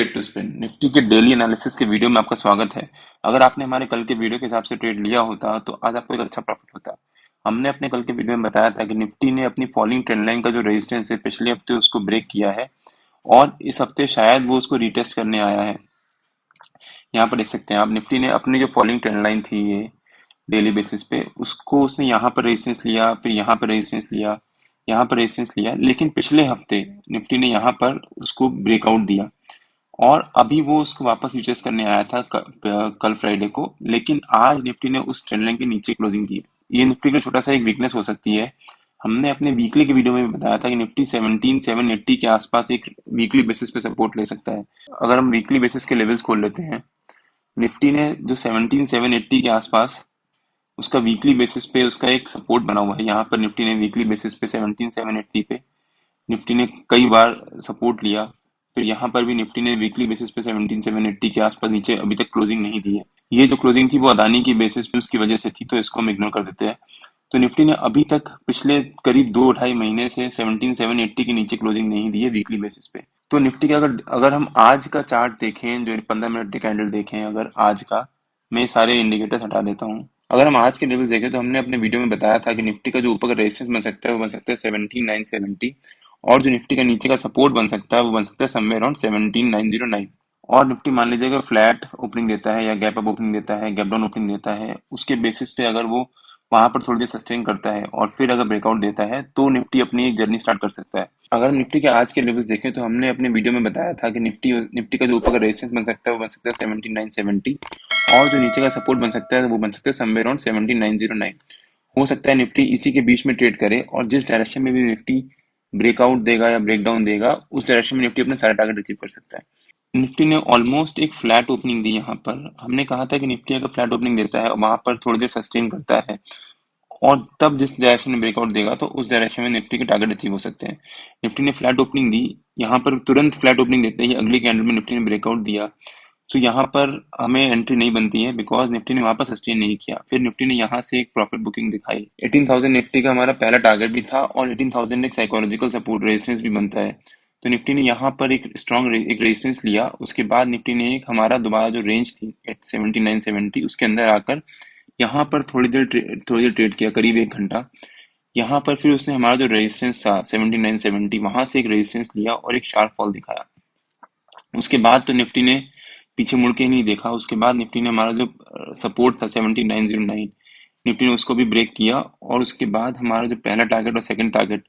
Trade to spin Nifty के daily analysis के video में आपका स्वागत है। अगर आपने हमारे कल के वीडियो के हिसाब से ट्रेड लिया होता तो आज आपको एक अच्छा प्रॉफिट होता। हमने अपने कल के वीडियो में बताया था कि निफ्टी ने अपनी फॉलिंग ट्रेंड लाइन का जो रेजिस्टेंस है पिछले हफ्ते उसको ब्रेक किया है और इस हफ्ते शायद वो उसको रीटेस्ट करने आया है। यहाँ पर देख सकते हैं आप, निफ्टी ने अपनी जो फॉलिंग ट्रेंड लाइन थी ये डेली बेसिस पे उसको उसने यहाँ पर रेजिस्टेंस लिया, फिर यहाँ पर रेजिस्टेंस लिया, यहाँ पर रेजिस्टेंस लिया, लेकिन पिछले हफ्ते निफ्टी ने यहाँ पर उसको ब्रेकआउट दिया और अभी वो उसको वापस रिट्रेस करने आया था कल फ्राइडे को, लेकिन आज निफ्टी ने उस ट्रेंड लाइन के नीचे क्लोजिंग दी है। ये निफ्टी का छोटा सा एक वीकनेस हो सकती है। हमने अपने वीकली के वीडियो में भी बताया था कि निफ्टी 17,780 के आसपास एक वीकली बेसिस पे सपोर्ट ले सकता है। अगर हम वीकली बेसिस के लेवल्स खोल लेते हैं, निफ्टी ने जो 17,780 के आसपास उसका वीकली बेसिस पे उसका एक सपोर्ट बना हुआ है। यहाँ पर निफ्टी ने वीकली बेसिस पे 17,780 पे निफ्टी ने कई बार सपोर्ट लिया, फिर यहाँ पर भी निफ्टी ने वीकली बेसिस पे 17,780 के आसपास नीचे अभी तक क्लोजिंग नहीं दी है। ये जो क्लोजिंग थी वो अदानी की बेसिस पे उसकी वजह से थी, तो इसको हम इग्नोर कर देते हैं। तो निफ्टी ने अभी तक पिछले करीब 2-2.5 महीने से 17,780 के नीचे क्लोजिंग नहीं दी है वीकली बेसिस पे। तो निफ्टी का अगर अगर हम आज का चार्ट देखें, जो 15 मिनट के कैंडल देखें, अगर आज का, मैं सारे इंडिकेटर्स हटा देता हूँ। अगर हम आज के लेवल्स देखें तो हमने अपने वीडियो में बताया था कि निफ्टी का जो ऊपर का रेजिस्टेंस बन सकता है वो बन सकता है 17,970 और जो निफ्टी का नीचे का सपोर्ट बन सकता है वो बन सकता है समवेयर अराउंड 17,909। और निफ्टी मान लीजिए अगर फ्लैट ओपनिंग देता है या गैप अप ओपनिंग देता है, गैप डाउन ओपनिंग देता है, उसके बेसिस पे अगर वो वहां पर थोड़ी देर सस्टेन करता है और फिर अगर ब्रेकआउट देता है तो निफ्टी अपनी एक जर्नी स्टार्ट कर सकता है। अगर हम निफ्टी के आज के लेवल्स देखें तो हमने अपने वीडियो में बताया था कि निफ्टी निफ्टी का जो ऊपर का रेजिस्टेंस बन सकता है वो बन सकता है 17,970 और जो नीचे का सपोर्ट बन सकता है वो बन सकता है समवेयर अराउंड 17,909। हो सकता है निफ्टी इसी के बीच में ट्रेड करे और जिस डायरेक्शन में भी निफ्टी ब्रेकआउट देगा या ब्रेकडाउन देगा उस डायरेक्शन में निफ्टी अपने सारे टारगेट अचीव कर सकता है। निफ्टी ने ऑलमोस्ट एक फ्लैट ओपनिंग दी यहाँ पर। हमने कहा था कि निफ्टी अगर फ्लैट ओपनिंग देता है वहां पर थोड़ी देर सस्टेन करता है और तब जिस डायरेक्शन में ब्रेकआउट देगा तो उस डायरेक्शन में निफ्टी के टारगेट अचीव हो सकते हैं। निफ्टी ने फ्लैट ओपनिंग दी, यहाँ पर तुरंत फ्लैट ओपनिंग देते ही अगली कैंडल में निफ्टी ने ब्रेकआउट दिया, तो यहाँ पर हमें एंट्री नहीं बनती है बिकॉज निफ्टी ने वहां पर सस्टेन नहीं किया। फिर निफ्टी ने यहाँ से एक प्रॉफिट बुकिंग दिखाई। 18,000 निफ्टी का हमारा पहला टारगेट भी था और 18,000 एक साइकोलॉजिकल सपोर्ट रेजिस्टेंस भी बनता है। तो निफ्टी ने यहाँ पर एक स्ट्रॉन्ग एक रेजिस्टेंस लिया, उसके बाद निफ्टी ने एक हमारा दोबारा जो रेंज थी 17,970 उसके अंदर आकर यहाँ पर थोड़ी देर ट्रेड किया, करीब 1 घंटा। यहाँ पर फिर उसने हमारा जो रेजिस्टेंस था 17,970 वहां से एक रेजिस्टेंस लिया और एक शार्प फॉल दिखाया। उसके बाद तो निफ्टी ने पीछे मुड़ के ही नहीं देखा। उसके बाद निफ्टी ने हमारा जो सपोर्ट था 17,909 निफ्टी ने उसको भी ब्रेक किया और उसके बाद हमारा जो पहला टारगेट और सेकंड टारगेट,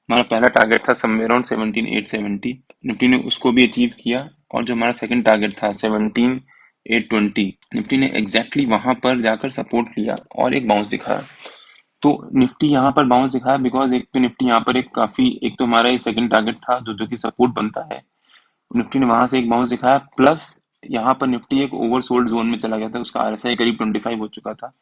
हमारा पहला टारगेट था समवेयर अराउंड 17,870 निफ्टी ने उसको भी अचीव किया और जो हमारा सेकंड टारगेट था 17,820 निफ्टी ने एग्जैक्टली वहां पर जाकर सपोर्ट लिया और एक बाउंस दिखाया। तो निफ्टी यहाँ पर बाउंस दिखाया बिकॉज एक तो निफ्टी यहाँ पर एक काफी, एक तो हमारा ये सेकंड टारगेट था जो कि सपोर्ट बनता है, निफ्टी ने वहां से एक बाउंस दिखाया, प्लस यहाँ पर निफ्टी एक ओवरसोल्ड जोन में चला गया था, उसका आरएसआई करीब 25 हो चुका था,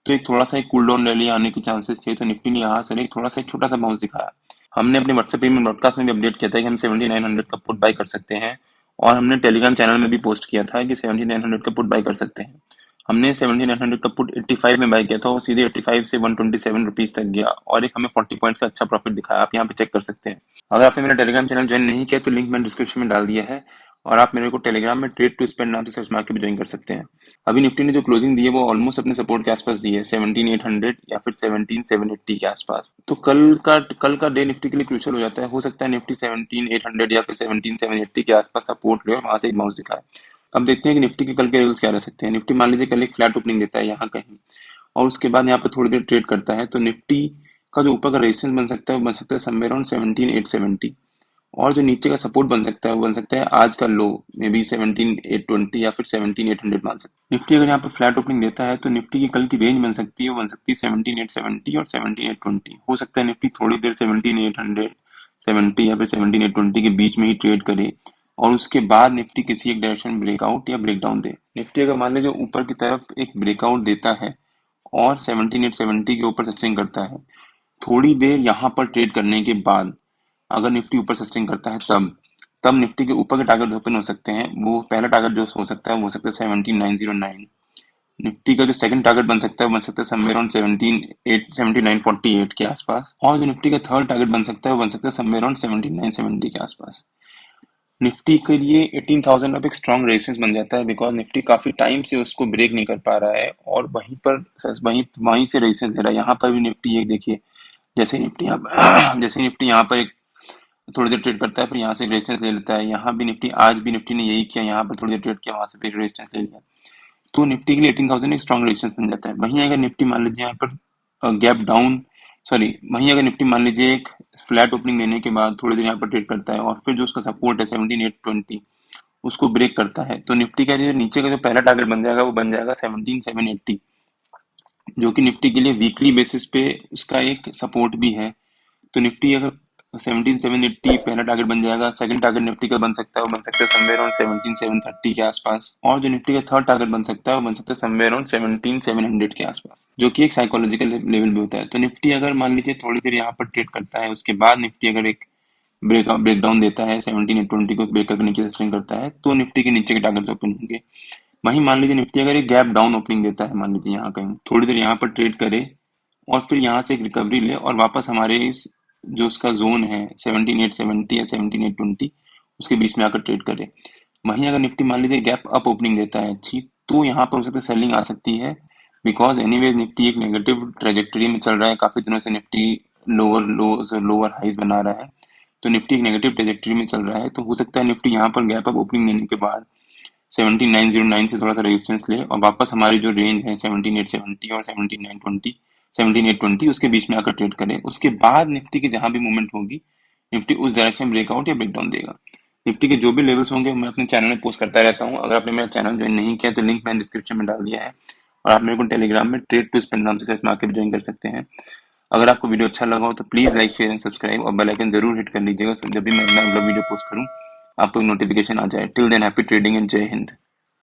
तो एक थोड़ा सा एक कूल डाउन रैली आने के चांसेस थे, तो निफ्टी ने यहाँ से एक थोड़ा सा एक छोटा सा बाउंस दिखाया। हमने अपने व्हाट्सएप प्रीमियम ब्रॉडकास्ट में भी अपडेट किया था कि हम 7,900 का पुट बाय कर सकते हैं और हमने टेलीग्राम चैनल में भी पोस्ट किया था कि 7,900 का पुट बाय कर सकते हैं। हमने 7,900 का पुट 85 में बाय किया था और सीधे 85 से 127 रुपीज तक गया और एक हमें 40 पॉइंट्स का अच्छा प्रॉफिट दिखाया। आप यहाँ पे चेक कर सकते हैं। अगर आपने मेरा टेलीग्राम चैनल ज्वाइन नहीं किया तो लिंक मैंने डिस्क्रिप्शन में डाल दिया है और आप मेरे को टेलीग्राम में ट्रेड टू स्पेंड नाम से सर्च मार के भी ज्वाइन कर सकते हैं। अभी निफ्टी ने जो क्लोजिंग दी है वो ऑलमोस्ट अपने सपोर्ट के आसपास दी है, 17,800 या फिर 17,780 के आसपास। तो कल का डे निफ्टी के लिए क्रूशियल हो जाता है। हो सकता है निफ्टी 17,800 या फिर 17,780 के आसपास सपोर्ट ले और वहां से एक बाउंस दिखाए। अब देखते हैं कि निफ्टी के कल के लेवल्स क्या रह सकते हैं। निफ्टी मान लीजिए कल एक फ्लैट ओपनिंग देता है यहाँ कहीं और उसके बाद यहाँ पे थोड़ी देर ट्रेड करता है, तो निफ्टी का जो ऊपर का रेजिस्टेंस बन सकता है वो बन सकता है समवेयर अराउंड 17,870 और जो नीचे का सपोर्ट बन सकता है वो बन सकता है आज का लो, मे बी 17,820 या फिर 17,800 मान सकते हैं। निफ्टी अगर यहाँ पे फ्लैट ओपनिंग देता है तो निफ्टी की कल की रेंज बन सकती है, वो बन सकती है 17,870 और 17,820। हो सकता है निफ्टी थोड़ी देर 17,870 या फिर 17,820 के बीच में ही ट्रेड करे और उसके बाद निफ्टी किसी एक डायरेक्शन ब्रेकआउट या ब्रेकडाउन दे। निफ्टी अगर मान लीजिए ऊपर की तरफ एक ब्रेकआउट देता है और 17,870 के ऊपर सस्टेन करता है, थोड़ी देर यहाँ पर ट्रेड करने के बाद अगर निफ्टी ऊपर सस्टेन करता है तब निफ्टी के ऊपर के टारगेट ओपन हो सकते हैं। वो पहला टारगेट जो हो सकता है वो हो सकता है 17,909। निफ्टी का जो सेकंड टारगेट बन सकता है वो बन सकता है समवेयर अराउंड 17,948 के आसपास और जो निफ्टी का थर्ड टारगेट बन सकता है वो बन सकता है समवेयर अराउंड 17,970 के आसपास। निफ्टी के लिए 18,000 अब एक स्ट्रॉन्ग रेजिस्टेंस बन जाता है, बिकॉज निफ्टी काफी टाइम से उसको ब्रेक नहीं कर पा रहा है और वहीं पर वहीं से रेजिस्टेंस दे रहा है। यहाँ पर भी निफ्टी एक देखिए, जैसे निफ्टी यहाँ जैसे निफ्टी यहाँ पर एक थोड़ी देर ट्रेड करता है, फिर यहाँ से रेजिस्टेंस ले लेता है। यहाँ भी निफ्टी, आज भी निफ्टी ने यही किया, यहाँ पर थोड़ी देर ट्रेड किया, वहां से फिर रेजिस्टेंस ले लिया। तो निफ्टी के लिए 18,000 एक स्ट्रॉन्ग रेजिस्टेंस बन जाता है। वहीं अगर निफ्टी मान लीजिए यहाँ पर गैप डाउन, सॉरी, वहीं अगर निफ्टी मान लीजिए एक फ्लैट ओपनिंग देने के बाद थोड़ी देर यहाँ पर ट्रेड करता है और फिर जो उसका सपोर्ट है 17,820 उसको ब्रेक करता है, तो निफ्टी का जो नीचे का जो पहला टारगेट बन जाएगा वो बन जाएगा 17,780, जो कि निफ्टी के लिए वीकली बेसिस पे उसका एक सपोर्ट भी है। तो निफ्टी अगर 17,780 पहला टारगेट बन जाएगा, सेकंड टारगेट निफ्टी का बन सकता है, वो बन सकता है समवेयर अराउंड 17,730 के आसपास, और जो निफ्टी का थर्ड टारगेट बन सकता है वो बन सकता है समवेयर अराउंड 17,700 के आसपास, जो कि एक साइकोलॉजिकल लेवल भी होता है। तो निफ्टी अगर मान लीजिए थोड़ी देर यहाँ पर ट्रेड करता है, उसके बाद निफ्टी अगर एक ब्रेकडाउन देता है, 17,820 को ब्रेक करके नीचे सस्टेन करता है, तो निफ्टी के नीचे के टारगेट्स ओपन होंगे। वहीं मान लीजिए निफ्टी अगर एक गैप डाउन ओपनिंग देता है, मान लीजिए यहाँ कहीं थोड़ी देर यहाँ पर ट्रेड करे और फिर यहाँ से एक रिकवरी ले और वापस हमारे इस जो उसका जोन है 17,870 या 17,820 उसके बीच में आकर ट्रेड करे। वहीं अगर निफ्टी मान लीजिए गैप अप ओपनिंग देता है अच्छी, तो यहाँ पर हो सकता है सेलिंग आ सकती है, बिकॉज एनीवेज निफ्टी एक नेगेटिव ट्रेजेक्टरी में चल रहा है। काफी दिनों से निफ्टी लोअर लोअर हाइज बना रहा है, तो निफ्टी एक नेगेटिव ट्रेजेक्टरी में चल रहा है। तो हो सकता है निफ्टी यहाँ पर गैप अप ओपनिंग देने के बाद 17,909 से थोड़ा सा रेजिस्टेंस ले और वापस हमारी जो रेंज है 17,870 और 17,920 17,820 उसके बीच में आकर ट्रेड करे। उसके बाद निफ्टी की जहां भी मूवमेंट होगी, निफ्टी उस डायरेक्शन ब्रेकआउट या ब्रेकडाउन देगा। निफ्टी के जो भी लेवल्स होंगे मैं अपने चैनल में पोस्ट करता रहता हूँ। अगर आपने मेरा चैनल ज्वाइन नहीं किया तो लिंक मैंने डिस्क्रिप्शन में डाल दिया है, और आप मेरे को टेलीग्राम में ट्रेड टू स्पेंड नाम से सर्च मार के भी ज्वाइन कर सकते हैं। अगर आपको वीडियो अच्छा लगा हो तो please like, share and subscribe और बेल आइकन जरूर हिट कर लीजिएगा, जब भी मैं अगला वीडियो पोस्ट करूँ आपको नोटिफिकेशन आ जाए। Till than happy trading and जय हिंद।